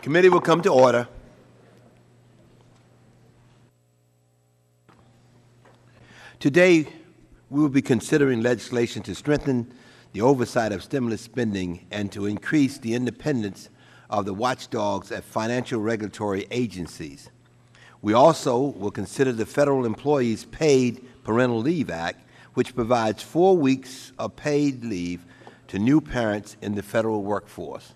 Committee will come to order. Today, we will be considering legislation to strengthen the oversight of stimulus spending and to increase the independence of the watchdogs at financial regulatory agencies. We also will consider the Federal Employees Paid Parental Leave Act, which provides 4 weeks of paid leave to new parents in the federal workforce.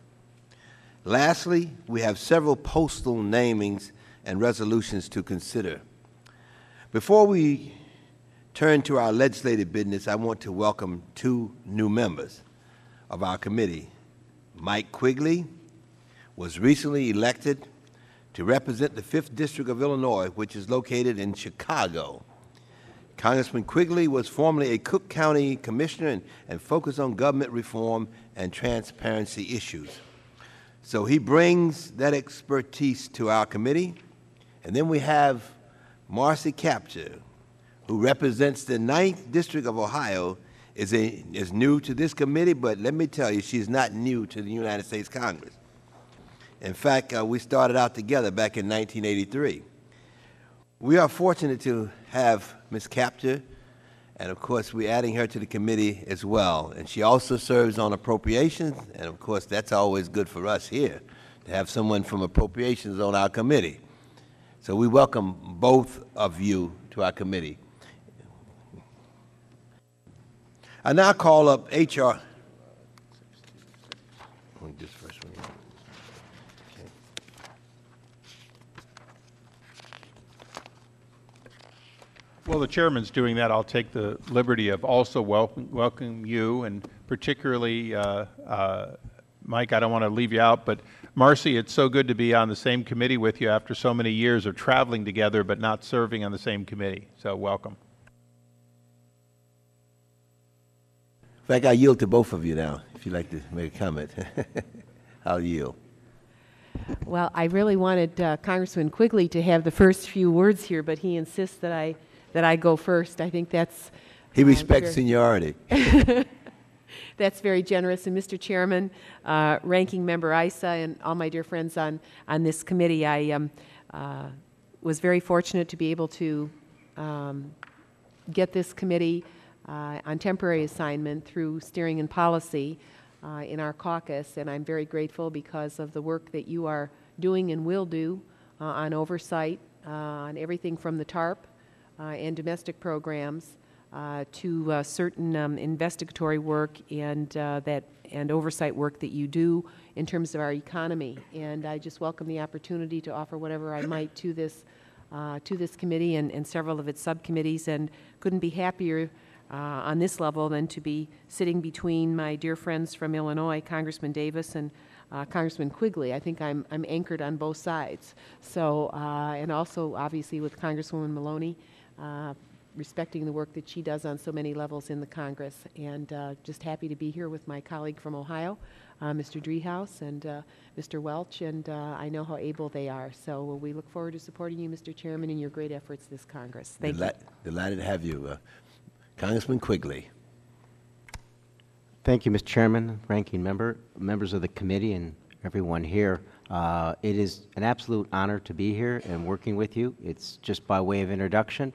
Lastly, we have several postal namings and resolutions to consider. Before we turn to our legislative business, I want to welcome 2 new members of our committee. Mike Quigley was recently elected to represent the 5th District of Illinois, which is located in Chicago. Congressman Quigley was formerly a Cook County Commissioner and focused on government reform and transparency issues. So he brings that expertise to our committee. And then we have Marcy Kaptur, who represents the 9th District of Ohio, is new to this committee, but let me tell you, she's not new to the United States Congress. In fact, we started out together back in 1983. We are fortunate to have Ms. Kaptur, and of course, we're adding her to the committee as well. And she also serves on appropriations, and of course, that's always good for us here, to have someone from appropriations on our committee. So we welcome both of you to our committee. I now call up HR. This first one. Okay. Well, the chairman's doing that. I'll take the liberty of also welcome you, and particularly, Mike, I don't want to leave you out, but Marcy, it's so good to be on the same committee with you after so many years of traveling together but not serving on the same committee. So welcome. In fact, I yield to both of you now, if you'd like to make a comment. I'll yield. Well, I really wanted Congressman Quigley to have the first few words here, but he insists that I go first. I think that's... He respects seniority. That's very generous. And Mr. Chairman, Ranking Member Issa, and all my dear friends on this committee, I was very fortunate to be able to get this committee on temporary assignment through steering and policy in our caucus, and I'm very grateful because of the work that you are doing and will do on oversight, on everything from the TARP and domestic programs to certain investigatory work and oversight work that you do in terms of our economy. And I just welcome the opportunity to offer whatever I might to this committee and several of its subcommittees, and couldn't be happier on this level than to be sitting between my dear friends from Illinois, Congressman Davis and Congressman Quigley. I think I'm anchored on both sides. So, and also obviously with Congresswoman Maloney, respecting the work that she does on so many levels in the Congress, and just happy to be here with my colleague from Ohio, Mr. Driehaus and Mr. Welch, and I know how able they are. So we look forward to supporting you, Mr. Chairman, in your great efforts this Congress. Thank you. Delighted to have you. Congressman Quigley. Thank you, Mr. Chairman, Ranking Member, members of the committee, and everyone here. It is an absolute honor to be here and working with you. It's just by way of introduction.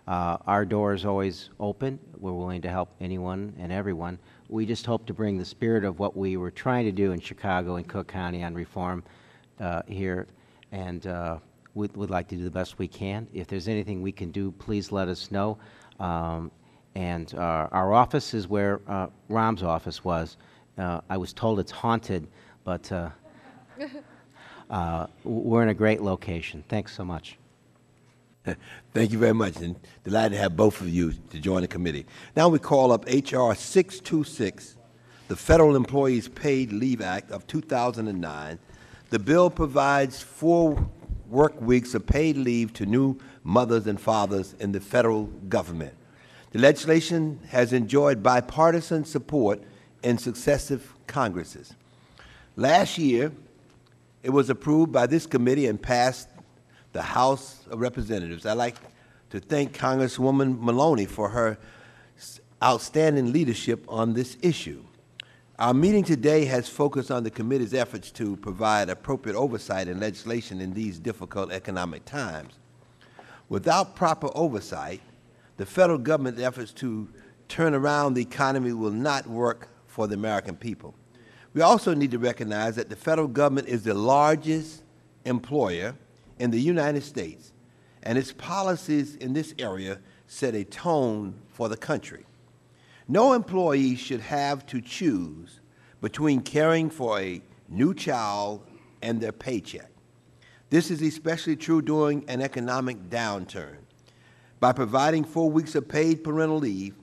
Our door is always open. We're willing to help anyone and everyone. We just hope to bring the spirit of what we were trying to do in Chicago and Cook County on reform here, and we'd like to do the best we can. If there's anything we can do, please let us know. And our office is where Rahm's office was. I was told it's haunted, but we're in a great location. Thanks so much. Thank you very much, and delighted to have both of you to join the committee. Now we call up H.R. 626, the Federal Employees Paid Leave Act of 2009. The bill provides 4 work weeks of paid leave to new mothers and fathers in the federal government. The legislation has enjoyed bipartisan support in successive Congresses. Last year, it was approved by this committee and passed the House of Representatives. I'd like to thank Congresswoman Maloney for her outstanding leadership on this issue. Our meeting today has focused on the committee's efforts to provide appropriate oversight and legislation in these difficult economic times. Without proper oversight, the federal government's efforts to turn around the economy will not work for the American people. We also need to recognize that the federal government is the largest employer in the United States, and its policies in this area set a tone for the country. No employee should have to choose between caring for a new child and their paycheck. This is especially true during an economic downturn. By providing 4 weeks of paid parental leave,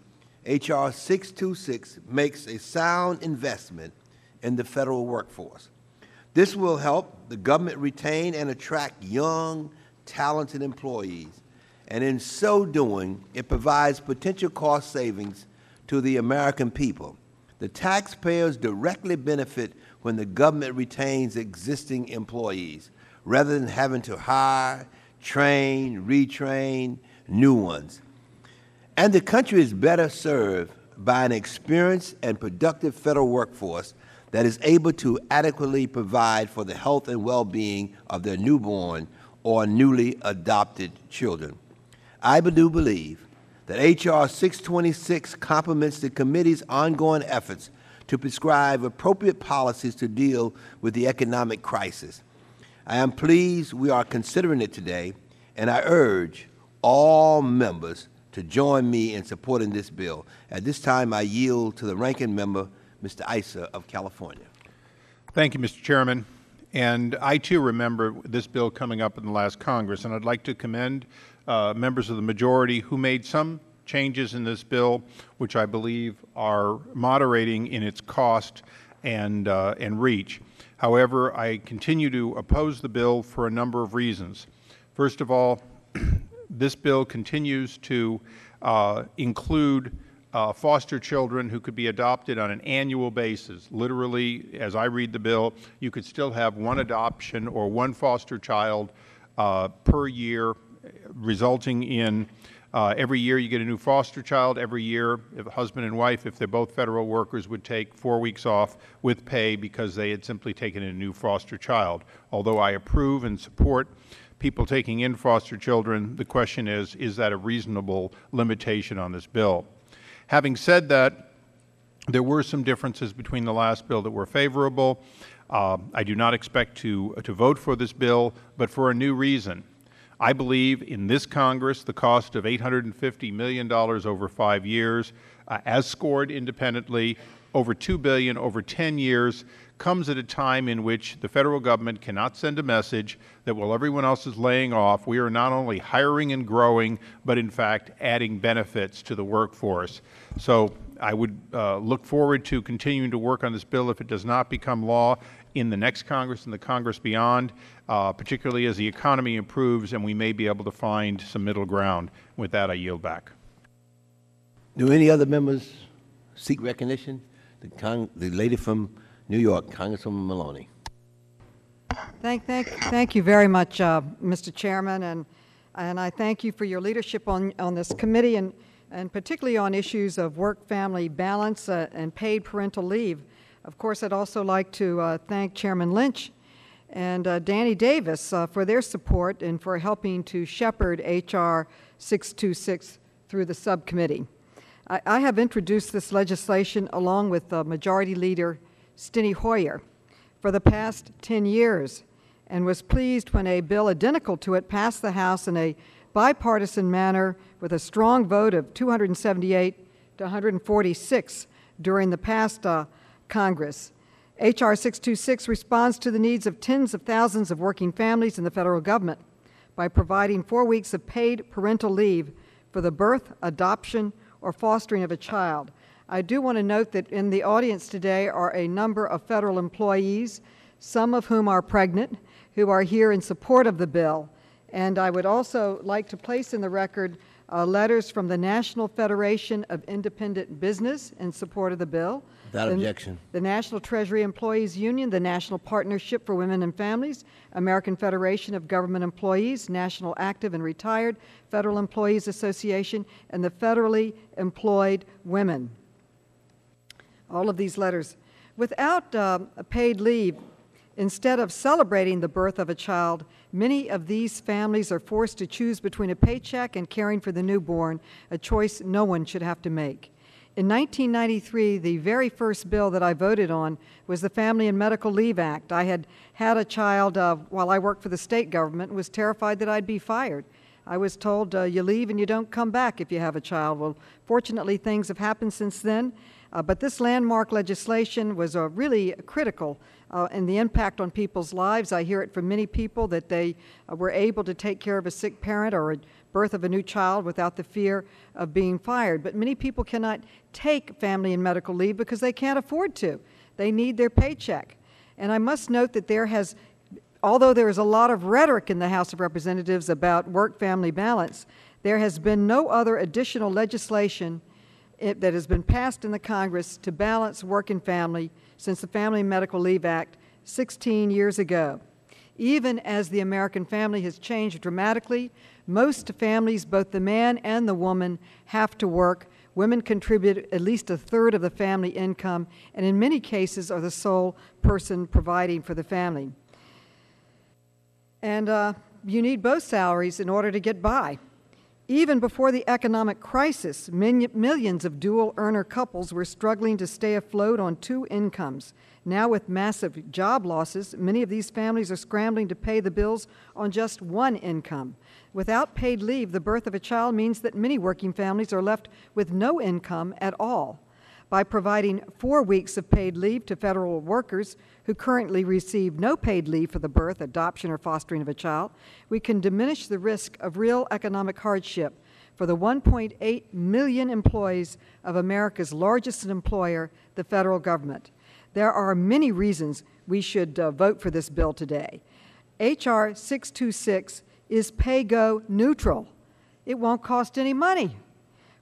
H.R. 626 makes a sound investment in the federal workforce. This will help the government retain and attract young, talented employees, and in so doing, it provides potential cost savings to the American people. The taxpayers directly benefit when the government retains existing employees, rather than having to hire, train, retrain new ones. And the country is better served by an experienced and productive federal workforce that is able to adequately provide for the health and well-being of their newborn or newly adopted children. I do believe that H.R. 626 complements the committee's ongoing efforts to prescribe appropriate policies to deal with the economic crisis. I am pleased we are considering it today, and I urge all members to join me in supporting this bill. At this time, I yield to the ranking member, Mr. Issa of California. Thank you, Mr. Chairman. And I, too, remember this bill coming up in the last Congress, and I'd like to commend members of the majority who made some changes in this bill, which I believe are moderating in its cost and reach. However, I continue to oppose the bill for a number of reasons. First of all, this bill continues to include foster children who could be adopted on an annual basis. Literally, as I read the bill, you could still have one adoption or one foster child per year, resulting in every year you get a new foster child. Every year, if a husband and wife, if they're both federal workers, would take 4 weeks off with pay because they had simply taken a new foster child. Although I approve and support people taking in foster children, the question is that a reasonable limitation on this bill? Having said that, there were some differences between the last bill that were favorable. I do not expect to vote for this bill, but for a new reason. I believe in this Congress the cost of $850 million over 5 years, as scored independently, over $2 billion over 10 years, comes at a time in which the federal government cannot send a message that while everyone else is laying off, we are not only hiring and growing, but in fact adding benefits to the workforce. So I would look forward to continuing to work on this bill if it does not become law in the next Congress and the Congress beyond, particularly as the economy improves and we may be able to find some middle ground. With that, I yield back. Do any other members seek recognition? The lady from New York, Congresswoman Maloney. Thank you very much, Mr. Chairman, and I thank you for your leadership on this committee and particularly on issues of work-family balance and paid parental leave. Of course, I'd also like to thank Chairman Lynch and Danny Davis for their support and for helping to shepherd H.R. 626 through the subcommittee. I have introduced this legislation along with Majority Leader Steny Hoyer for the past 10 years and was pleased when a bill identical to it passed the House in a bipartisan manner with a strong vote of 278 to 146 during the past Congress. H.R. 626 responds to the needs of tens of thousands of working families in the federal government by providing 4 weeks of paid parental leave for the birth, adoption, or fostering of a child. I do want to note that in the audience today are a number of federal employees, some of whom are pregnant, who are here in support of the bill. And I would also like to place in the record letters from the National Federation of Independent Business in support of the bill. Without objection. The National Treasury Employees Union, the National Partnership for Women and Families, American Federation of Government Employees, National Active and Retired Federal Employees Association, and the Federally Employed Women. All of these letters Without a paid leave, instead of celebrating the birth of a child, many of these families are forced to choose between a paycheck and caring for the newborn, a choice no one should have to make. In 1993, the very first bill that I voted on was the Family and Medical Leave Act. I had had a child while I worked for the state government and was terrified that I'd be fired. I was told, you leave and you don't come back if you have a child. Well, fortunately, things have happened since then. But this landmark legislation was really critical in the impact on people's lives. I hear it from many people that they were able to take care of a sick parent or a birth of a new child without the fear of being fired. But many people cannot take family and medical leave because they can't afford to. They need their paycheck. And I must note that although there is a lot of rhetoric in the House of Representatives about work-family balance, there has been no other additional legislation that has been passed in the Congress to balance work and family since the Family and Medical Leave Act 16 years ago. Even as the American family has changed dramatically, most families, both the man and the woman, have to work. Women contribute at least a third of the family income, and in many cases are the sole person providing for the family. And you need both salaries in order to get by. Even before the economic crisis, millions of dual-earner couples were struggling to stay afloat on two incomes. Now, with massive job losses, many of these families are scrambling to pay the bills on just one income. Without paid leave, the birth of a child means that many working families are left with no income at all. By providing 4 weeks of paid leave to federal workers who currently receive no paid leave for the birth, adoption, or fostering of a child, we can diminish the risk of real economic hardship for the 1.8 million employees of America's largest employer, the federal government. There are many reasons we should vote for this bill today. H.R. 626 is pay-go neutral. It won't cost any money.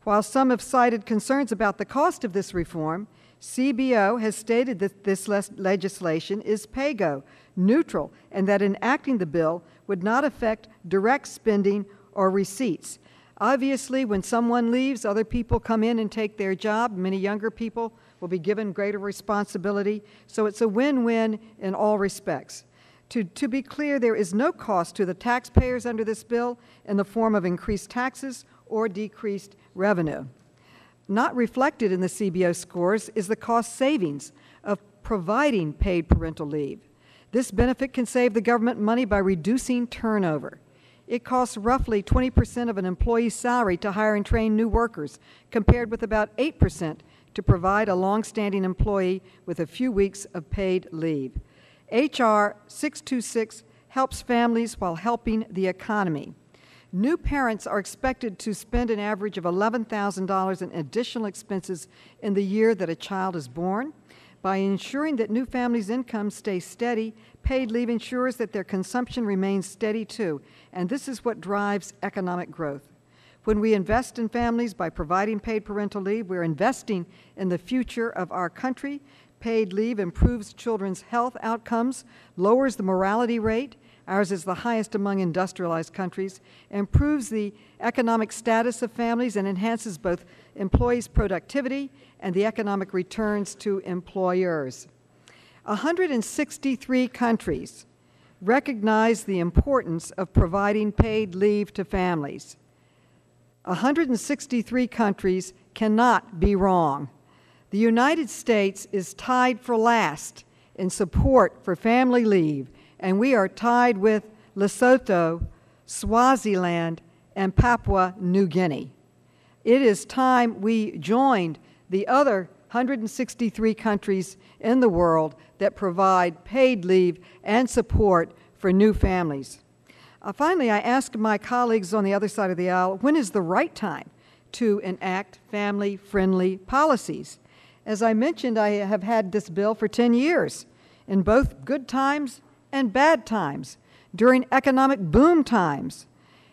While some have cited concerns about the cost of this reform, CBO has stated that this legislation is pay-go neutral and that enacting the bill would not affect direct spending or receipts. Obviously, when someone leaves, other people come in and take their job. Many younger people will be given greater responsibility, so it's a win-win in all respects. To be clear, there is no cost to the taxpayers under this bill in the form of increased taxes or decreased revenue. Not reflected in the CBO scores is the cost savings of providing paid parental leave. This benefit can save the government money by reducing turnover. It costs roughly 20% of an employee's salary to hire and train new workers, compared with about 8% to provide a long-standing employee with a few weeks of paid leave. H.R. 626 helps families while helping the economy. New parents are expected to spend an average of $11,000 in additional expenses in the year that a child is born. By ensuring that new families' incomes stay steady, paid leave ensures that their consumption remains steady too, and this is what drives economic growth. When we invest in families by providing paid parental leave, we're investing in the future of our country. Paid leave improves children's health outcomes, lowers the mortality rate, ours is the highest among industrialized countries, improves the economic status of families, and enhances both employees' productivity and the economic returns to employers. 163 countries recognize the importance of providing paid leave to families. 163 countries cannot be wrong. The United States is tied for last in support for family leave, and we are tied with Lesotho, Swaziland, and Papua New Guinea. It is time we joined the other 163 countries in the world that provide paid leave and support for new families. Finally, I ask my colleagues on the other side of the aisle, when is the right time to enact family-friendly policies? As I mentioned, I have had this bill for 10 years, in both good times and bad times, during economic boom times.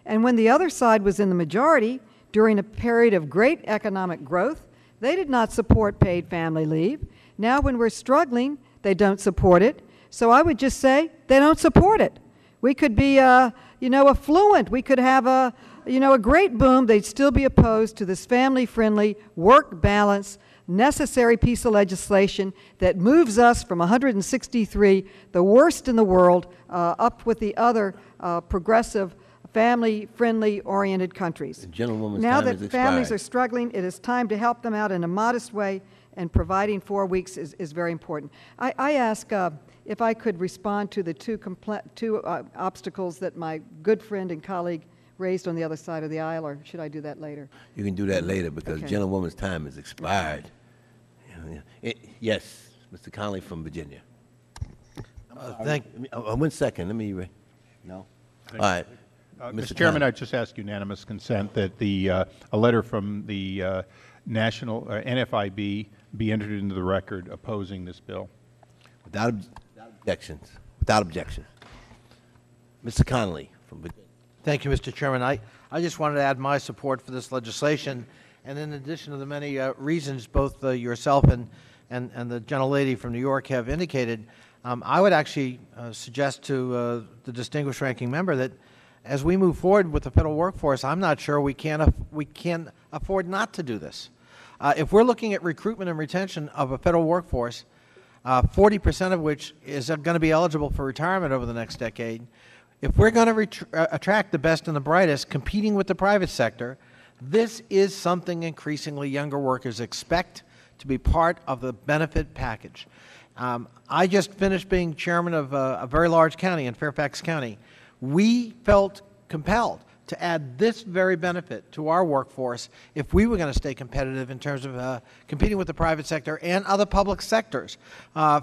And when the other side was in the majority, during a period of great economic growth, they did not support paid family leave. Now when we're struggling, they don't support it. So I would just say they don't support it. We could be, affluent. We could have a great boom. They'd still be opposed to this family-friendly work balance necessary piece of legislation that moves us from 163, the worst in the world, up with the other progressive, family-friendly oriented countries. Gentlewoman's Now time that has families expired. are struggling, it is time to help them out in a modest way, and providing 4 weeks is very important. I ask if I could respond to the two obstacles that my good friend and colleague raised on the other side of the aisle, or should I do that later? You can do that later because Okay. gentlewoman's time has expired. Yes, Mr. Connolly from Virginia. Thank. 1 second. Let me. No. All right. Mr. Chairman, I just ask unanimous consent that a letter from the National NFIB be entered into the record opposing this bill. Without objections. Without objection. Mr. Connolly from Virginia. Thank you, Mr. Chairman. I just wanted to add my support for this legislation, and in addition to the many reasons both yourself and the gentlelady from New York have indicated, I would actually suggest to the distinguished ranking member that as we move forward with the federal workforce, I'm not sure we can afford not to do this. If we're looking at recruitment and retention of a federal workforce, 40% of which is going to be eligible for retirement over the next decade, if we're going to attract the best and the brightest, competing with the private sector, this is something increasingly younger workers expect to be part of the benefit package. I just finished being chairman of a very large county in Fairfax County. We felt compelled to add this very benefit to our workforce if we were going to stay competitive in terms of competing with the private sector and other public sectors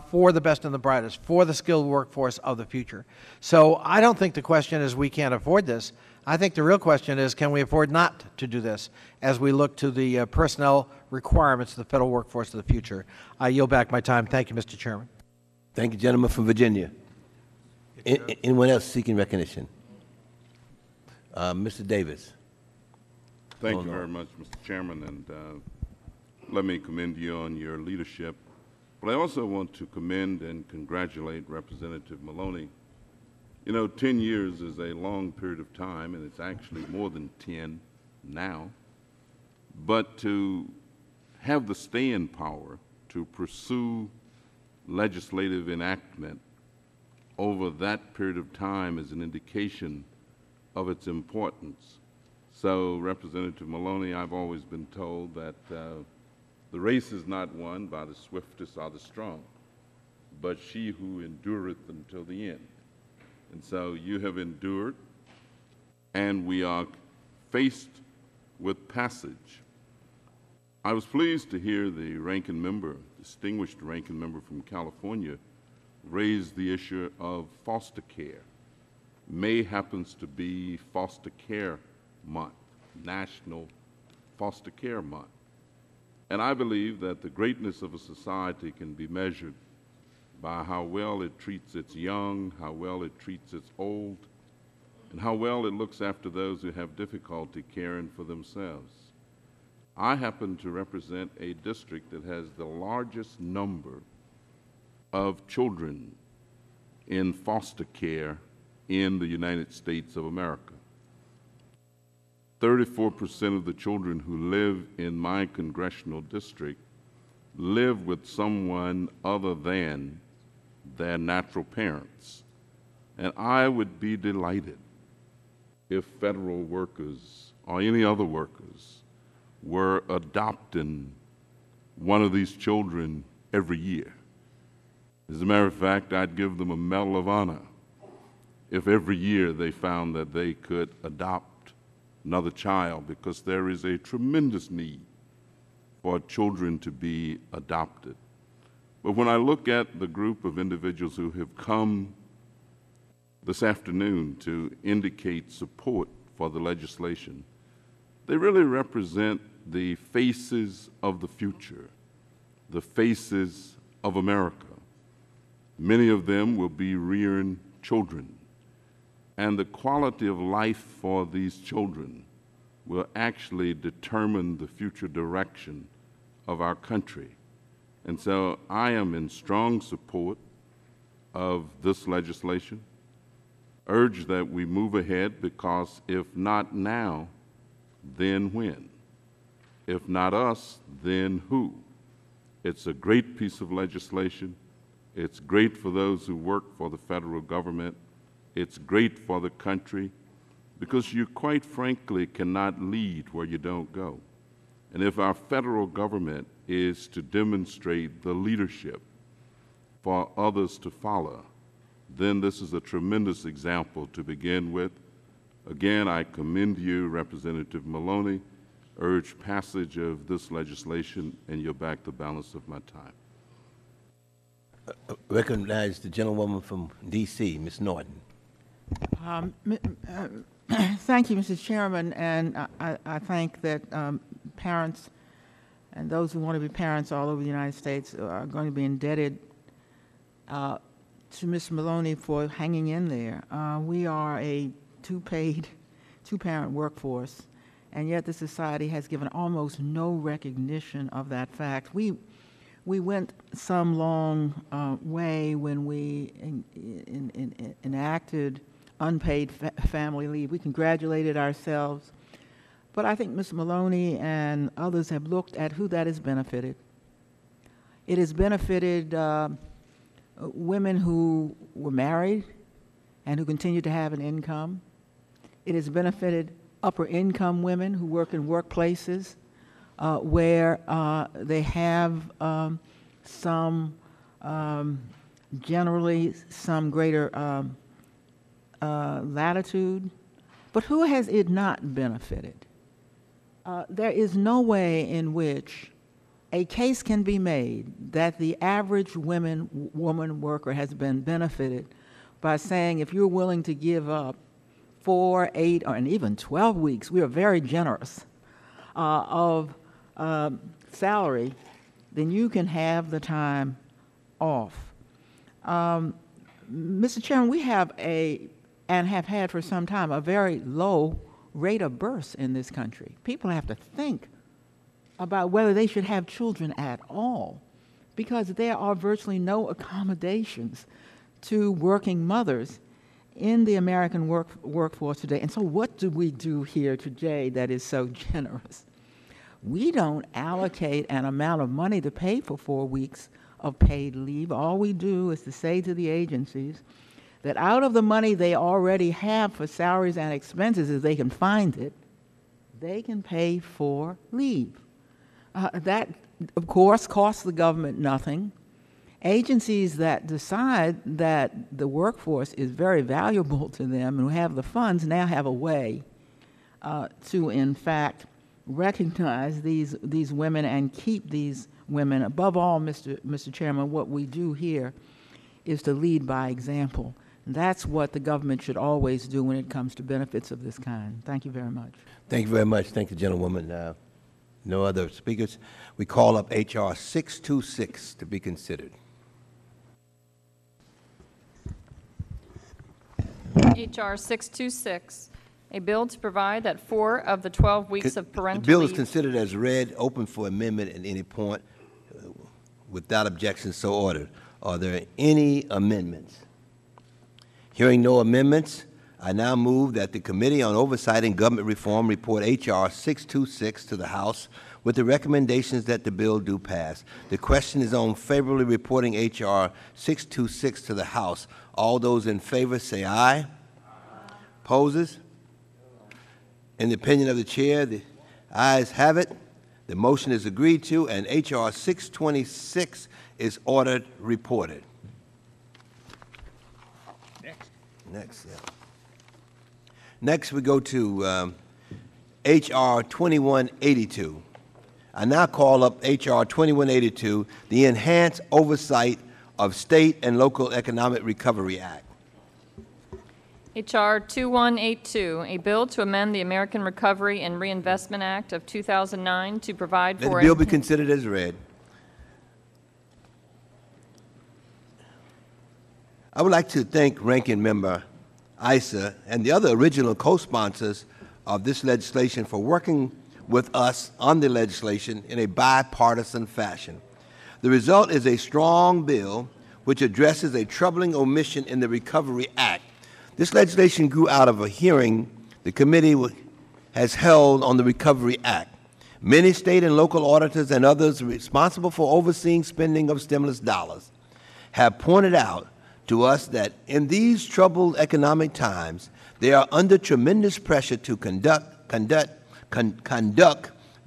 for the best and the brightest, for the skilled workforce of the future. So I don't think the question is we can't afford this. I think the real question is, can we afford not to do this as we look to the personnel requirements of the federal workforce of the future? I yield back my time. Thank you, Mr. Chairman. Thank you, gentleman from Virginia. Anyone else seeking recognition? Mr. Davis. Thank you very much, Mr. Chairman, and let me commend you on your leadership. But I also want to commend and congratulate Representative Maloney. You know, 10 years is a long period of time, and it's actually more than 10 now. But to have the staying power to pursue legislative enactment over that period of time is an indication of its importance. So, Representative Maloney, I've always been told that the race is not won by the swiftest or the strong, but she who endureth until the end. And so you have endured, and we are faced with passage. I was pleased to hear the ranking member, distinguished ranking member from California, raise the issue of foster care. May happens to be Foster Care Month, National Foster Care Month. And I believe that the greatness of a society can be measured by how well it treats its young, how well it treats its old, and how well it looks after those who have difficulty caring for themselves. I happen to represent a district that has the largest number of children in foster care in the United States of America. 34% of the children who live in my congressional district live with someone other than their natural parents. And I would be delighted if federal workers or any other workers were adopting one of these children every year. As a matter of fact, I'd give them a Medal of Honor if every year they found that they could adopt another child, because there is a tremendous need for children to be adopted. But when I look at the group of individuals who have come this afternoon to indicate support for the legislation, they really represent the faces of the future, the faces of America. Many of them will be rearing children, and the quality of life for these children will actually determine the future direction of our country. And so I am in strong support of this legislation, urge that we move ahead, because if not now, then when? If not us, then who? It's a great piece of legislation. It's great for those who work for the federal government. It's great for the country because you quite frankly cannot lead where you don't go. And if our federal government is to demonstrate the leadership for others to follow, then this is a tremendous example to begin with. Again, I commend you, Representative Maloney, urge passage of this legislation, and yield back the balance of my time. Recognize the gentlewoman from D.C., Ms. Norton. Thank you, Mr. Chairman, and I think that parents and those who want to be parents all over the United States are going to be indebted to Mr. Maloney for hanging in there. We are a two-parent workforce, and yet the society has given almost no recognition of that fact. We went some long way when we enacted unpaid family leave. We congratulated ourselves, but I think Mr. Maloney and others have looked at who that has benefited. It has benefited women who were married and who continue to have an income. It has benefited upper-income women who work in workplaces where they have generally some greater latitude. But who has it not benefited? There is no way in which a case can be made that the average woman worker has been benefited by saying, if you're willing to give up 4, 8, and even 12 weeks, we are very generous, of salary, then you can have the time off. Mr. Chairman, we have and have had for some time, a very low rate of births in this country. People have to think about whether they should have children at all, because there are virtually no accommodations to working mothers in the American workforce today. And so what do we do here today that is so generous? We don't allocate an amount of money to pay for 4 weeks of paid leave. All we do is to say to the agencies that out of the money they already have for salaries and expenses, if they can find it, they can pay for leave. That, of course, costs the government nothing. Agencies that decide that the workforce is very valuable to them and who have the funds now have a way to, in fact, recognize these women and keep these women. Above all, Mr. Chairman, what we do here is to lead by example. That's what the government should always do when it comes to benefits of this kind. Thank you very much. Thank you very much. Thank you, gentlewoman. No other speakers. We call up H.R. 626 to be considered. H.R. 626, a bill to provide that 4 of the 12 weeks of parental The bill is leave. considered as read, open for amendment at any point. Without objection, so ordered. Are there any amendments? Hearing no amendments, I now move that the Committee on Oversight and Government Reform report H.R. 626 to the House with the recommendations that the bill do pass. The question is on favorably reporting H.R. 626 to the House. All those in favor say aye. Aye. Opposes? In the opinion of the Chair, the ayes have it. The motion is agreed to, and H.R. 626 is ordered reported. Next, yeah. Next, we go to H.R. 2182. I now call up H.R. 2182, the Enhanced Oversight of State and Local Economic Recovery Act. H.R. 2182, a bill to amend the American Recovery and Reinvestment Act of 2009 to provide for... Let the bill be considered as read. I would like to thank Ranking Member Issa and the other original co-sponsors of this legislation for working with us on the legislation in a bipartisan fashion. The result is a strong bill which addresses a troubling omission in the Recovery Act. This legislation grew out of a hearing the committee has held on the Recovery Act. Many state and local auditors and others responsible for overseeing spending of stimulus dollars have pointed out to us that in these troubled economic times, they are under tremendous pressure to conduct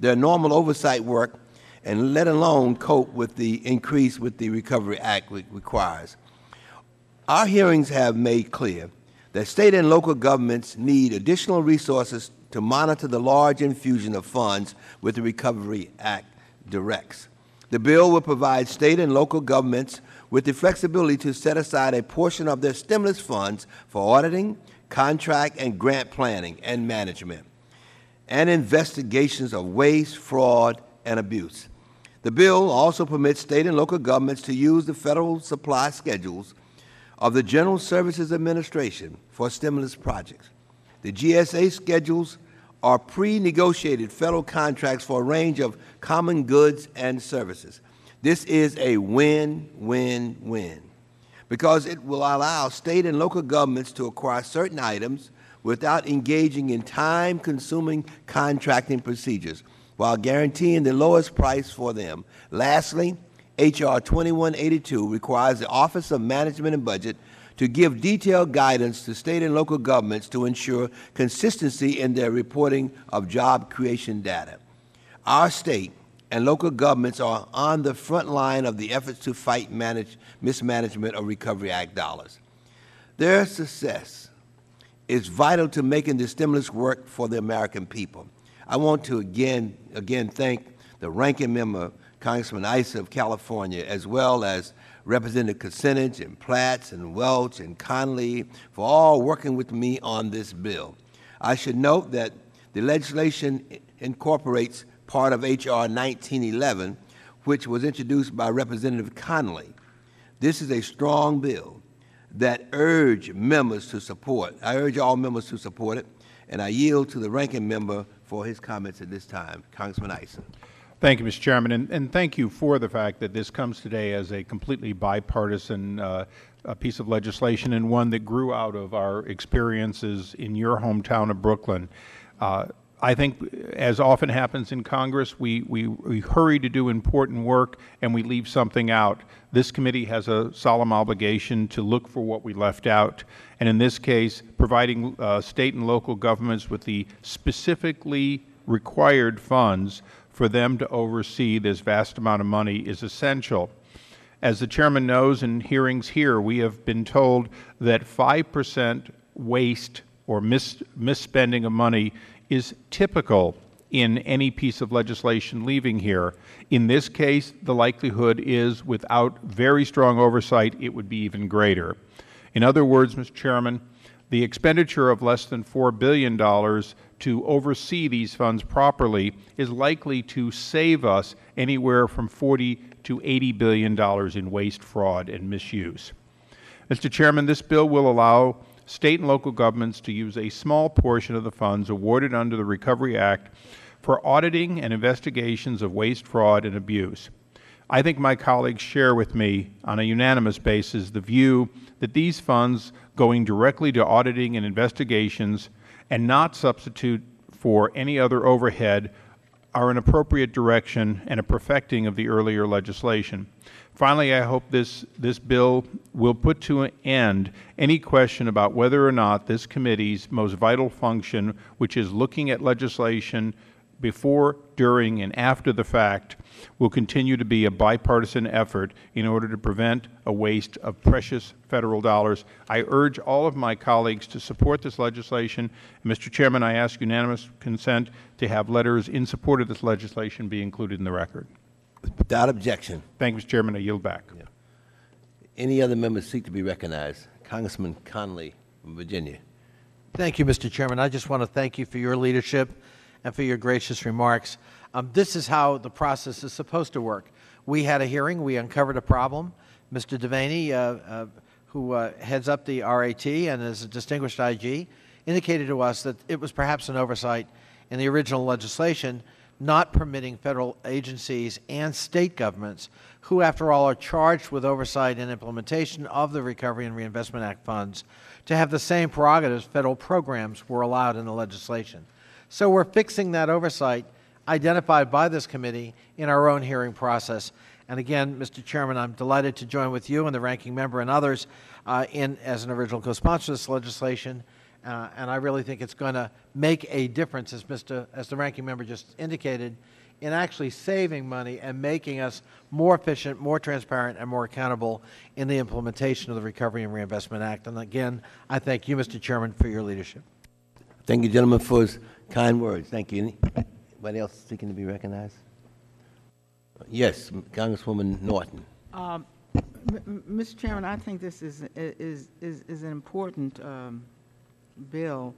their normal oversight work and let alone cope with the increase with the Recovery Act requires. Our hearings have made clear that state and local governments need additional resources to monitor the large infusion of funds with the Recovery Act directs. The bill will provide state and local governments with the flexibility to set aside a portion of their stimulus funds for auditing, contract and grant planning and management, and investigations of waste, fraud, and abuse. The bill also permits state and local governments to use the federal supply schedules of the General Services Administration for stimulus projects. The GSA schedules are pre-negotiated federal contracts for a range of common goods and services. This is a win-win-win because it will allow state and local governments to acquire certain items without engaging in time-consuming contracting procedures while guaranteeing the lowest price for them. Lastly, H.R. 2182 requires the Office of Management and Budget to give detailed guidance to state and local governments to ensure consistency in their reporting of job creation data. Our state and local governments are on the front line of the efforts to fight mismanagement of Recovery Act dollars. Their success is vital to making the stimulus work for the American people. I want to again thank the ranking member, Congressman Issa of California, as well as Representative Kucinich and Platts and Welch and Conley for all working with me on this bill. I should note that the legislation incorporates part of H.R. 1911, which was introduced by Representative Conley. This is a strong bill that I urge members to support. I urge all members to support it, and I yield to the ranking member for his comments at this time. Congressman Issa. Thank you, Mr. Chairman, and thank you for the fact that this comes today as a completely bipartisan piece of legislation and one that grew out of our experiences in your hometown of Brooklyn. I think, as often happens in Congress, we hurry to do important work and we leave something out. This committee has a solemn obligation to look for what we left out, and in this case, providing state and local governments with the specifically required funds for them to oversee this vast amount of money is essential. As the Chairman knows, in hearings here, we have been told that 5% waste or misspending of money is typical in any piece of legislation leaving here. In this case, the likelihood is, without very strong oversight, it would be even greater. In other words, Mr. Chairman, the expenditure of less than $4 billion to oversee these funds properly is likely to save us anywhere from $40 to $80 billion in waste, fraud, and misuse. Mr. Chairman, this bill will allow state and local governments to use a small portion of the funds awarded under the Recovery Act for auditing and investigations of waste, fraud, and abuse. I think my colleagues share with me on a unanimous basis the view that these funds going directly to auditing and investigations and not substitute for any other overhead are an appropriate direction and a perfecting of the earlier legislation. Finally, I hope this bill will put to an end any question about whether or not this committee's most vital function, which is looking at legislation before, during, and after the fact, will continue to be a bipartisan effort in order to prevent a waste of precious federal dollars. I urge all of my colleagues to support this legislation. Mr. Chairman, I ask unanimous consent to have letters in support of this legislation be included in the record. Without objection. Thank you, Mr. Chairman. I yield back. Yeah. Any other members seek to be recognized? Congressman Conley from Virginia. Thank you, Mr. Chairman. I just want to thank you for your leadership and for your gracious remarks. This is how the process is supposed to work. We had a hearing. We uncovered a problem. Mr. Devaney, who heads up the RAT and is a distinguished IG, indicated to us that it was perhaps an oversight in the original legislation not permitting federal agencies and state governments, who, after all, are charged with oversight and implementation of the Recovery and Reinvestment Act funds, to have the same prerogatives federal programs were allowed in the legislation. So we're fixing that oversight. identified by this committee in our own hearing process. And again, Mr. Chairman, I'm delighted to join with you and the ranking member and others as an original co-sponsor of this legislation. And I really think it's going to make a difference, as the ranking member just indicated, in actually saving money and making us more efficient, more transparent, and more accountable in the implementation of the Recovery and Reinvestment Act. And again, I thank you, Mr. Chairman, for your leadership. Thank you, gentlemen, for his kind words. Thank you. Anybody else seeking to be recognized? Yes, Congresswoman Norton. Mr. Chairman, I think this is an important bill,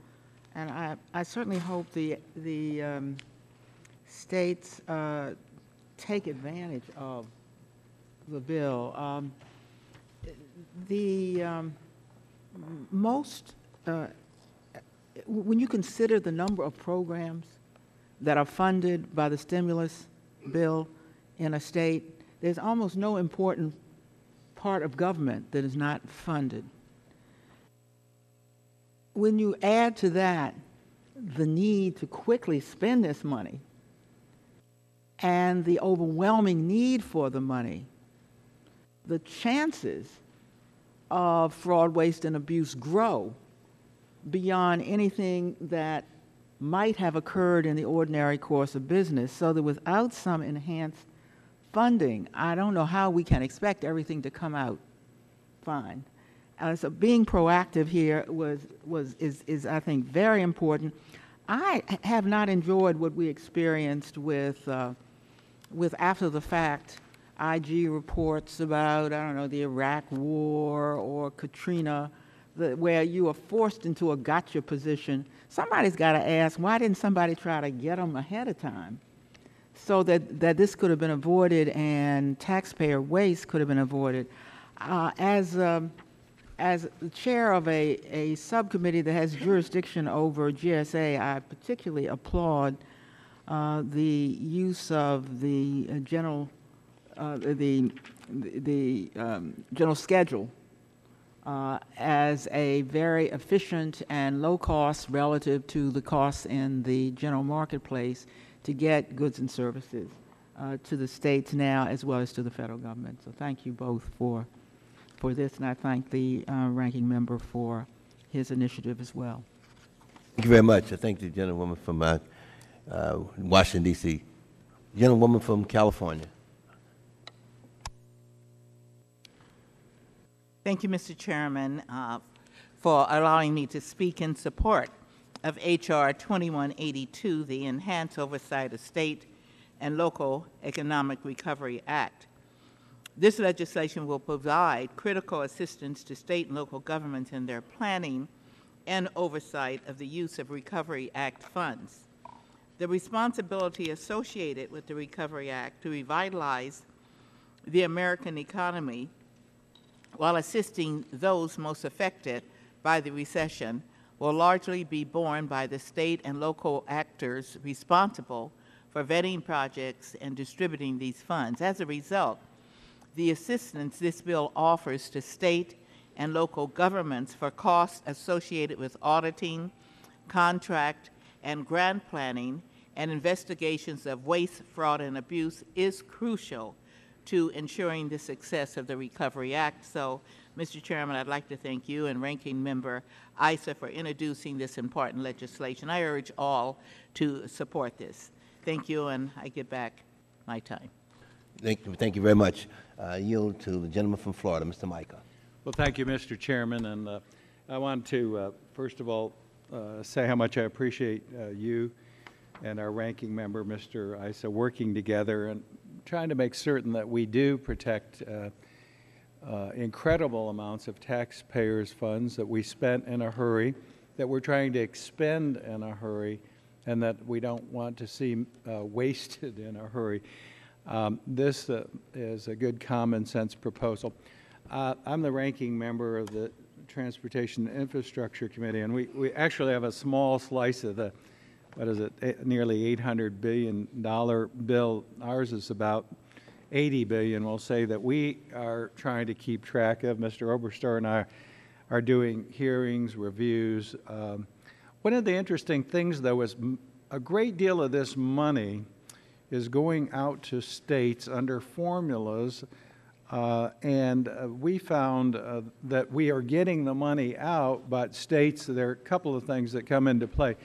and I certainly hope the states take advantage of the bill. When you consider the number of programs that are funded by the stimulus bill in a state, there's almost no important part of government that is not funded. When you add to that the need to quickly spend this money and the overwhelming need for the money, the chances of fraud, waste, and abuse grow beyond anything that might have occurred in the ordinary course of business, so that without some enhanced funding, I don't know how we can expect everything to come out fine. So being proactive here is I think very important. I have not enjoyed what we experienced with after the fact IG reports about, I don't know, the Iraq War or Katrina, where you are forced into a gotcha position. Somebody's got to ask, why didn't somebody try to get them ahead of time so that this could have been avoided and taxpayer waste could have been avoided? As the chair of a subcommittee that has jurisdiction over GSA, I particularly applaud the use of the general schedule as a very efficient and low cost relative to the costs in the general marketplace to get goods and services to the states now as well as to the federal government. So thank you both for this, and I thank the ranking member for his initiative as well. Thank you very much. I thank the gentlewoman from Washington, D.C. Gentlewoman from California. Thank you, Mr. Chairman, for allowing me to speak in support of H.R. 2182, the Enhanced Oversight of State and Local Economic Recovery Act. This legislation will provide critical assistance to state and local governments in their planning and oversight of the use of Recovery Act funds. The responsibility associated with the Recovery Act to revitalize the American economy while assisting those most affected by the recession will largely be borne by the state and local actors responsible for vetting projects and distributing these funds. As a result, the assistance this bill offers to state and local governments for costs associated with auditing, contract, and grant planning and investigations of waste, fraud, and abuse is crucial to ensuring the success of the Recovery Act. So, Mr. Chairman, I'd like to thank you and Ranking Member Issa for introducing this important legislation. I urge all to support this. Thank you, and I give back my time. Thank you very much. Yield to the gentleman from Florida, Mr. Micah. Well, thank you, Mr. Chairman, and I want to, first of all, say how much I appreciate you and our ranking member, Mr. Issa, working together and trying to make certain that we do protect incredible amounts of taxpayers' funds that we spent in a hurry, that we're trying to expend in a hurry, and that we don't want to see wasted in a hurry. This is a good common sense proposal. I'm the ranking member of the Transportation and Infrastructure Committee, and we actually have a small slice of the, what is it, nearly $800 billion bill. Ours is about $80 billion. We'll say that we are trying to keep track of. Mr. Oberstar and I are doing hearings, reviews. One of the interesting things, though, is a great deal of this money is going out to states under formulas, and we found that we are getting the money out, but states, there are a couple of things that come into play.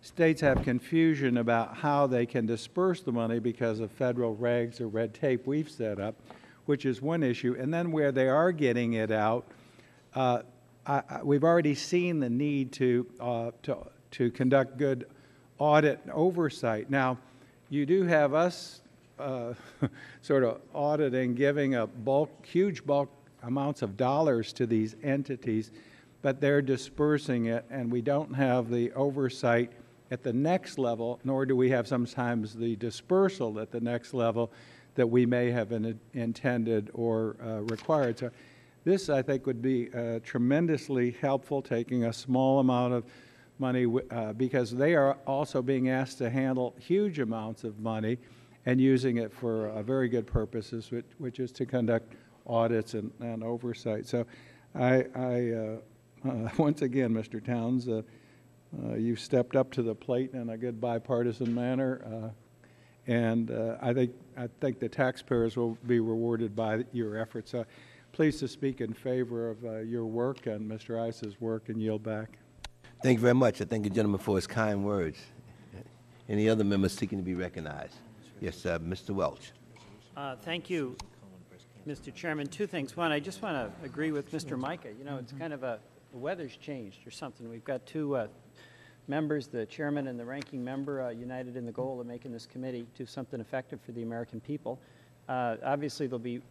States have confusion about how they can disperse the money because of federal regs or red tape we've set up, which is one issue. And then where they are getting it out, we've already seen the need to conduct good audit and oversight. Now, you do have us sort of auditing, giving a huge bulk amounts of dollars to these entities, but they're dispersing it, and we don't have the oversight at the next level, nor do we have sometimes the dispersal at the next level that we may have intended or required. So this, I think, would be tremendously helpful, taking a small amount of money, because they are also being asked to handle huge amounts of money and using it for very good purposes, which is to conduct audits and oversight. So once again, Mr. Towns, you stepped up to the plate in a good bipartisan manner, and I think the taxpayers will be rewarded by your efforts. Pleased to speak in favor of your work and Mr. Isa's work, and yield back. Thank you very much. I thank the gentleman for his kind words. Any other members seeking to be recognized? Yes, Mr. Welch. Thank you, Mr. Chairman. Two things. One, I just want to agree with Mr. Micah. You know, it's kind of the weather's changed or something. We've got two members, the chairman and the ranking member, united in the goal of making this committee do something effective for the American people. Obviously, there'll be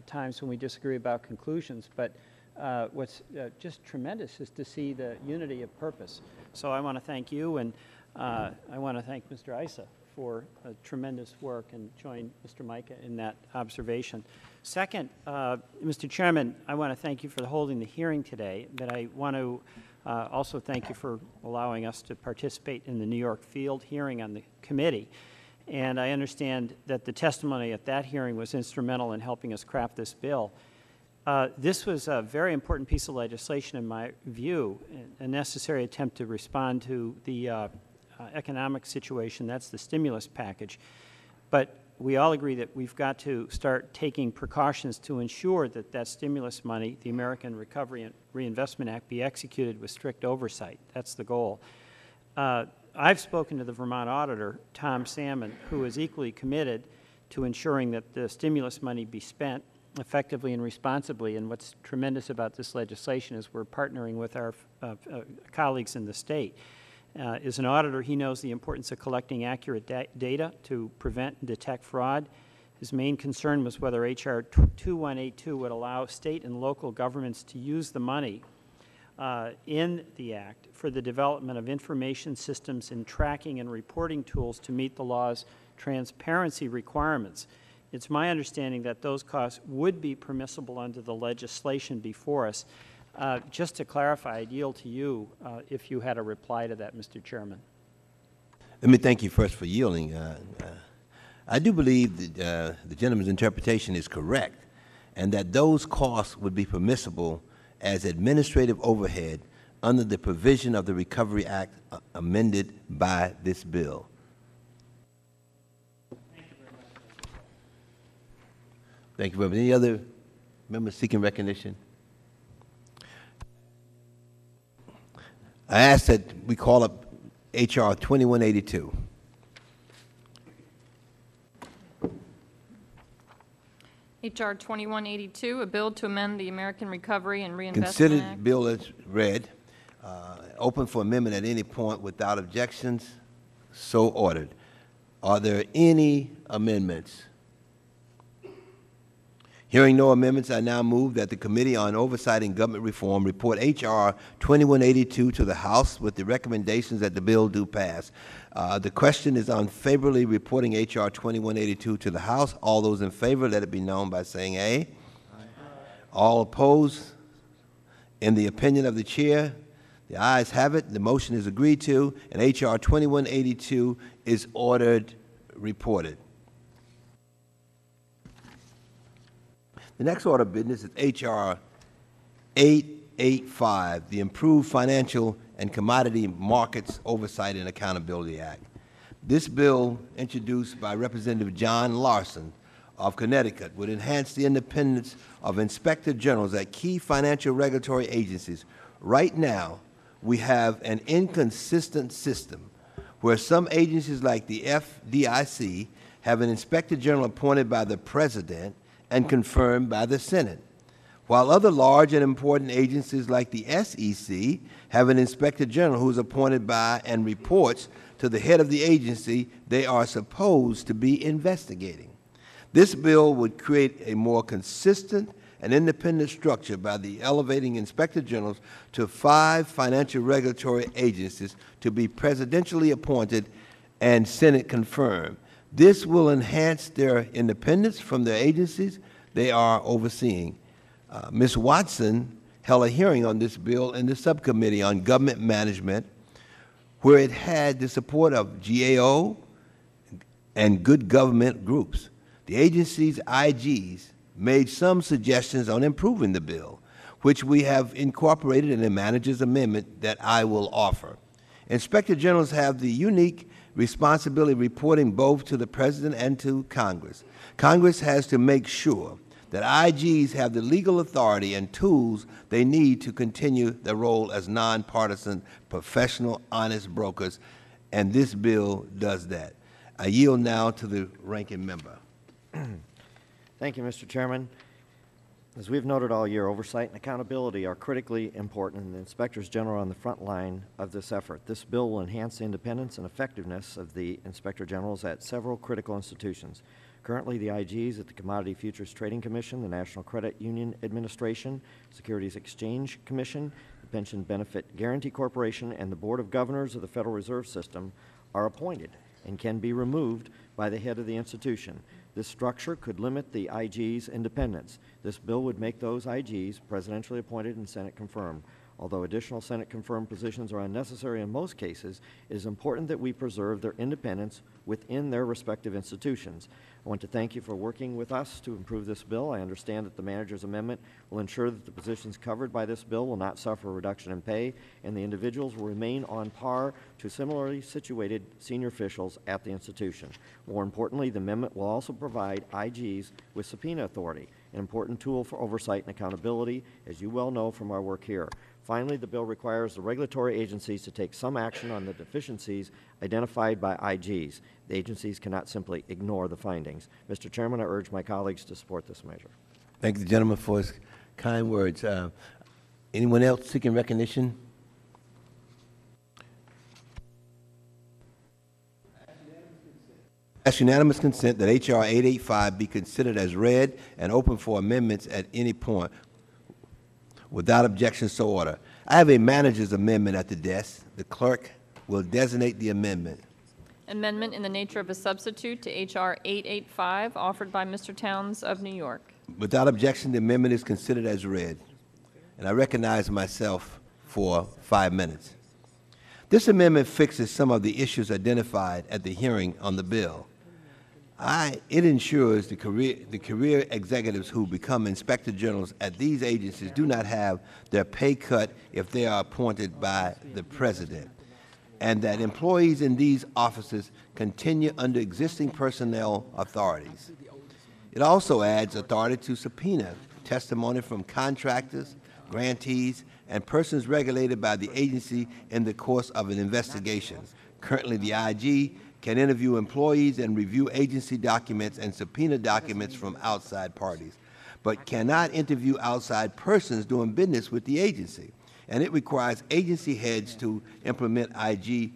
times when we disagree about conclusions, but what's just tremendous is to see the unity of purpose. So I want to thank you, and I want to thank Mr. Isa for tremendous work, and join Mr. Micah in that observation. Second, Mr. Chairman, I want to thank you for holding the hearing today, but I want to also thank you for allowing us to participate in the New York field hearing on the committee. And I understand that the testimony at that hearing was instrumental in helping us craft this bill. This was a very important piece of legislation, in my view, a necessary attempt to respond to the economic situation. That's the stimulus package. But we all agree that we've got to start taking precautions to ensure that that stimulus money, the American Recovery and Reinvestment Act, be executed with strict oversight. That's the goal. I've spoken to the Vermont auditor, Tom Salmon, who is equally committed to ensuring that the stimulus money be spent effectively and responsibly. And what's tremendous about this legislation is we're partnering with our colleagues in the state. As an auditor, he knows the importance of collecting accurate data to prevent and detect fraud. His main concern was whether H.R. 2182 would allow state and local governments to use the money in the Act for the development of information systems and tracking and reporting tools to meet the law's transparency requirements. It's my understanding that those costs would be permissible under the legislation before us. Just to clarify, I'd yield to you if you had a reply to that, Mr. Chairman. Let me thank you first for yielding. I do believe that the gentleman's interpretation is correct, and that those costs would be permissible as administrative overhead under the provision of the Recovery Act amended by this bill. Thank you very much. Any other members seeking recognition? I ask that we call up H.R. 2182. H.R. 2182, a bill to amend the American Recovery and Reinvestment Considered Act. bill as read. Open for amendment at any point without objections. So ordered. Are there any amendments? Hearing no amendments, I now move that the Committee on Oversight and Government Reform report H.R. 2182 to the House with the recommendations that the bill do pass. The question is on favorably reporting H.R. 2182 to the House. All those in favor, let it be known by saying aye. Aye. All opposed? In the opinion of the Chair, the ayes have it. The motion is agreed to, and H.R. 2182 is ordered reported. The next order of business is H.R. 885, the Improved Financial and Commodity Markets Oversight and Accountability Act. This bill, introduced by Representative John Larson of Connecticut, would enhance the independence of inspector generals at key financial regulatory agencies. Right now, we have an inconsistent system where some agencies like the FDIC have an inspector general appointed by the President and confirmed by the Senate, while other large and important agencies like the SEC have an inspector general who is appointed by and reports to the head of the agency they are supposed to be investigating. This bill would create a more consistent and independent structure by the elevating inspector generals to 5 financial regulatory agencies to be presidentially appointed and Senate confirmed. This will enhance their independence from the agencies they are overseeing. Ms. Watson held a hearing on this bill in the subcommittee on government management, where it had the support of GAO and good government groups. The agency's IGs made some suggestions on improving the bill, which we have incorporated in the manager's amendment that I will offer. Inspector generals have the unique responsibility of reporting both to the President and to Congress. Congress has to make sure that IGs have the legal authority and tools they need to continue their role as nonpartisan, professional, honest brokers, and this bill does that. I yield now to the ranking member. Thank you, Mr. Chairman. As we've noted all year, oversight and accountability are critically important, and the inspectors general are on the front line of this effort. This bill will enhance the independence and effectiveness of the inspector generals at several critical institutions. Currently, the IGs at the Commodity Futures Trading Commission, the National Credit Union Administration, Securities Exchange Commission, the Pension Benefit Guaranty Corporation, and the Board of Governors of the Federal Reserve System are appointed and can be removed by the head of the institution. This structure could limit the IG's independence. This bill would make those IGs presidentially appointed and Senate confirmed. Although additional Senate confirmed positions are unnecessary in most cases, it is important that we preserve their independence within their respective institutions. I want to thank you for working with us to improve this bill. I understand that the manager's amendment will ensure that the positions covered by this bill will not suffer a reduction in pay, and the individuals will remain on par to similarly situated senior officials at the institution. More importantly, the amendment will also provide IGs with subpoena authority, an important tool for oversight and accountability, as you well know from our work here. Finally, the bill requires the regulatory agencies to take some action on the deficiencies identified by IGs. The agencies cannot simply ignore the findings. Mr. Chairman, I urge my colleagues to support this measure. Thank the gentleman for his kind words. Anyone else seeking recognition? Ask unanimous consent that H.R. 885 be considered as read and open for amendments at any point. Without objection, so order. I have a manager's amendment at the desk. The clerk will designate the amendment. Amendment in the nature of a substitute to H.R. 885, offered by Mr. Towns of New York. Without objection, the amendment is considered as read. And I recognize myself for 5 minutes. This amendment fixes some of the issues identified at the hearing on the bill. It ensures the career executives who become inspector generals at these agencies do not have their pay cut if they are appointed by the President, and that employees in these offices continue under existing personnel authorities. It also adds authority to subpoena testimony from contractors, grantees, and persons regulated by the agency in the course of an investigation. Currently, the IG can interview employees and review agency documents and subpoena documents from outside parties, but cannot interview outside persons doing business with the agency. And it requires agency heads to implement IG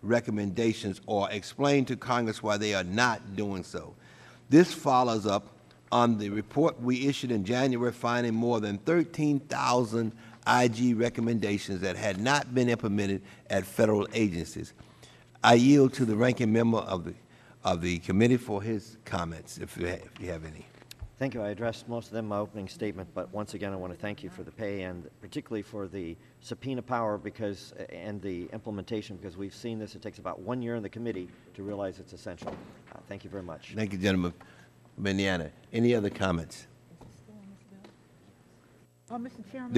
recommendations or explain to Congress why they are not doing so. This follows up on the report we issued in January finding more than 13,000 IG recommendations that had not been implemented at federal agencies. I yield to the ranking member of the committee for his comments, if you have any. Thank you. I addressed most of them in my opening statement, but once again, I want to thank you for the pay and particularly for the subpoena power and the implementation, because we've seen this. It takes about 1 year in the committee to realize it's essential. Thank you very much. Thank you, gentleman from Indiana. Any other comments? Mr. Chairman.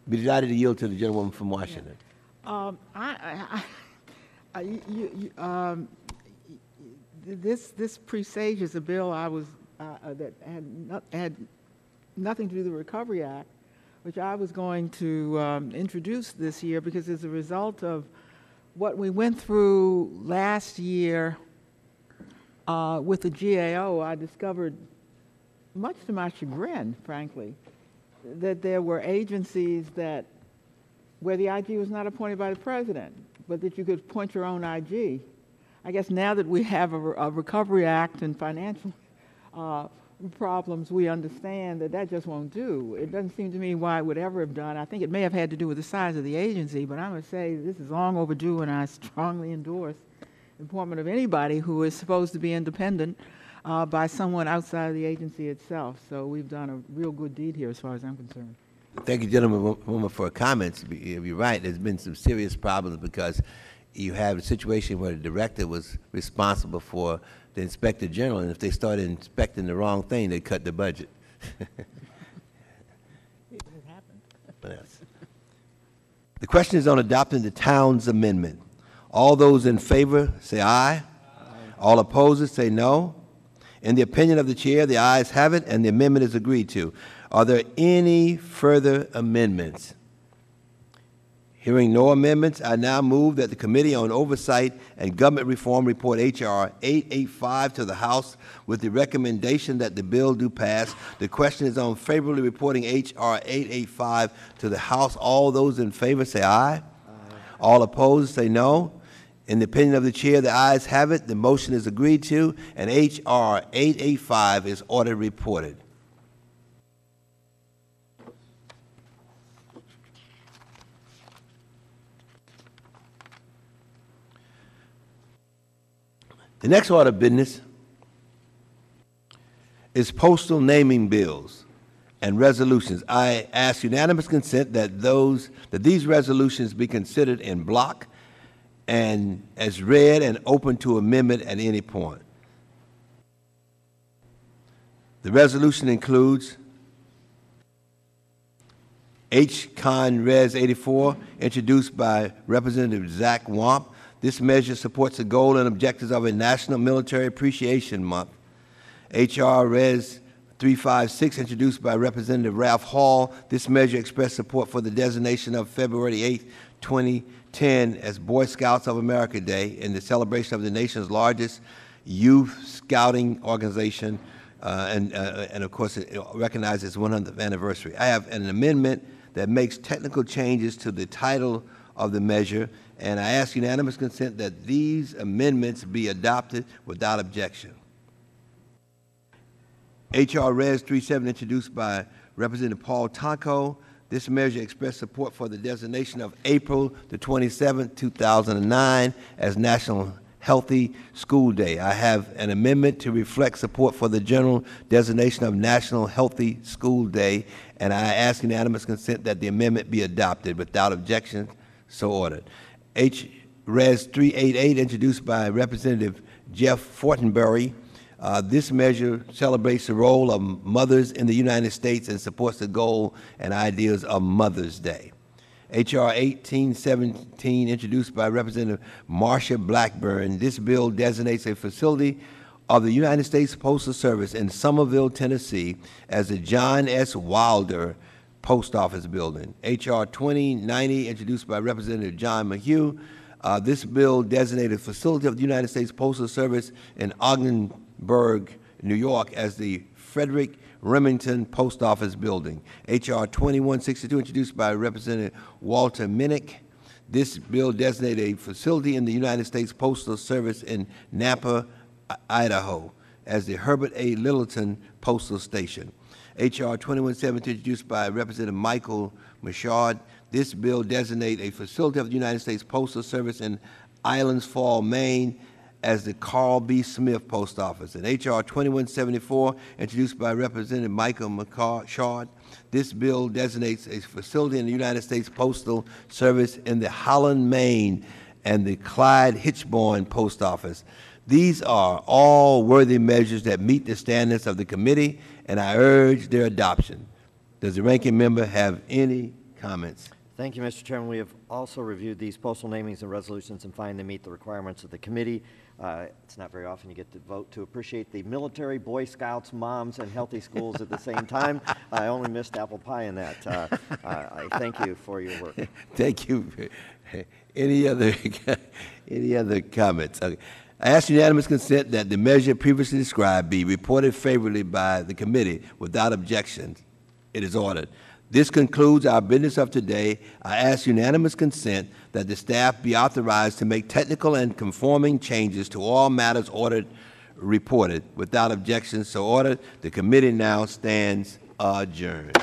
Be delighted to yield to the gentlewoman from Washington. I This presages a bill that had nothing to do with the Recovery Act, which I was going to introduce this year, because as a result of what we went through last year with the GAO, I discovered, much to my chagrin, frankly, that there were agencies where the IG was not appointed by the president, but that you could appoint your own IG. I guess now that we have a Recovery Act and financial problems, we understand that just won't do. It doesn't seem to me why it would ever have done. I think it may have had to do with the size of the agency, but I'm going to say this is long overdue, and I strongly endorse the appointment of anybody who is supposed to be independent by someone outside of the agency itself. So we've done a real good deed here as far as I'm concerned. Thank you, gentlemen, for comments. You're right. There's been some serious problems because you have a situation where the director was responsible for the inspector general, and if they started inspecting the wrong thing, they cut the budget. It happened. Yes. The question is on adopting the town's amendment. All those in favor say aye. Aye. All opposed say no. In the opinion of the chair, the ayes have it, and the amendment is agreed to. Are there any further amendments? Hearing no amendments, I now move that the Committee on Oversight and Government Reform report H.R. 885 to the House with the recommendation that the bill do pass. The question is on favorably reporting H.R. 885 to the House. All those in favor say aye. Aye. All opposed say no. In the opinion of the chair, the ayes have it. The motion is agreed to, and H.R. 885 is ordered reported. The next order of business is postal naming bills and resolutions. I ask unanimous consent that these resolutions be considered in block and as read and open to amendment at any point. The resolution includes H. Con Res 84, introduced by Representative Zach Wamp. This measure supports the goal and objectives of a National Military Appreciation Month. H.R. Res 356, introduced by Representative Ralph Hall. This measure expressed support for the designation of February 8, 2010 as Boy Scouts of America Day in the celebration of the nation's largest youth scouting organization, and of course it recognizes its 100th anniversary. I have an amendment that makes technical changes to the title of the measure, and I ask unanimous consent that these amendments be adopted without objection. H.R. Res. 37, introduced by Representative Paul Tonko. This measure expressed support for the designation of April the 27th, 2009 as National Healthy School Day. I have an amendment to reflect support for the general designation of National Healthy School Day, and I ask unanimous consent that the amendment be adopted without objection. So ordered. H. Res. 388, introduced by Representative Jeff Fortenberry. This measure celebrates the role of mothers in the United States and supports the goal and ideas of Mother's Day. H.R. 1817, introduced by Representative Marsha Blackburn. This bill designates a facility of the United States Postal Service in Somerville, Tennessee, as the John S. Wilder Post Office Building. H.R. 2090, introduced by Representative John Mayhew. This bill designated a facility of the United States Postal Service in Ogdenburg, New York, as the Frederick Remington Post Office Building. H.R. 2162, introduced by Representative Walter Minnick. This bill designated a facility in the United States Postal Service in Nampa, Idaho, as the Herbert A. Littleton Postal Station. H.R. 2170, introduced by Representative Michael Michaud. This bill designates a facility of the United States Postal Service in Islands Fall, Maine, as the Carl B. Smith Post Office. And H.R. 2174, introduced by Representative Michael Michaud. This bill designates a facility in the United States Postal Service in the Holland, Maine, and the Clyde Hitchborn Post Office. These are all worthy measures that meet the standards of the committee, and I urge their adoption. Does the ranking member have any comments? Thank you, Mr. Chairman. We have also reviewed these postal namings and resolutions and find they meet the requirements of the committee. It's not very often you get to vote to appreciate the military, Boy Scouts, moms, and healthy schools at the same time. I only missed apple pie in that. I thank you for your work. Thank you. Any other comments? Okay. I ask unanimous consent that the measure previously described be reported favorably by the committee without objections. It is ordered. This concludes our business of today. I ask unanimous consent that the staff be authorized to make technical and conforming changes to all matters reported without objections. So ordered. The committee now stands adjourned.